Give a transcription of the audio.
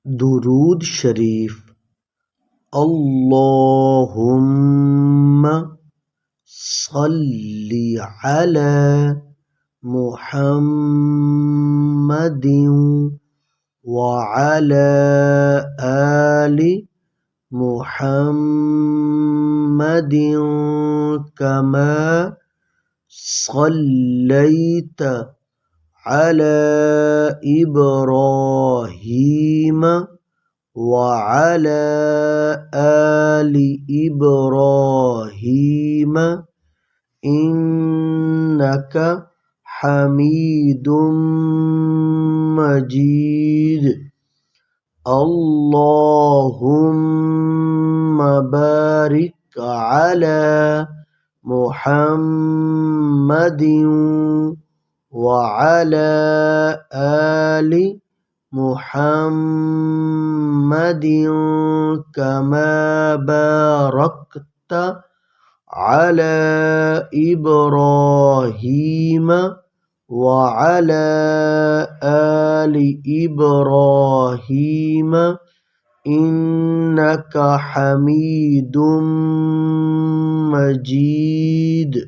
दुरूद शरीफ। अल्लाहुम्मा सल्ली अला मुहम्मदिन व अला आलि मुहम्मदिन कमा सल्लैता अला इब्राहीम वअला आलि इब्राहीम इन्नका हमीदुम मजीद। अल्लाहुम्मा बारिक अला मुहम्मदिन वअला आलि मुहम्मदिन कमा बारकता अला इब्राहीम वअला आलि इब्राहीम इन्नका हमीदुम मजीद।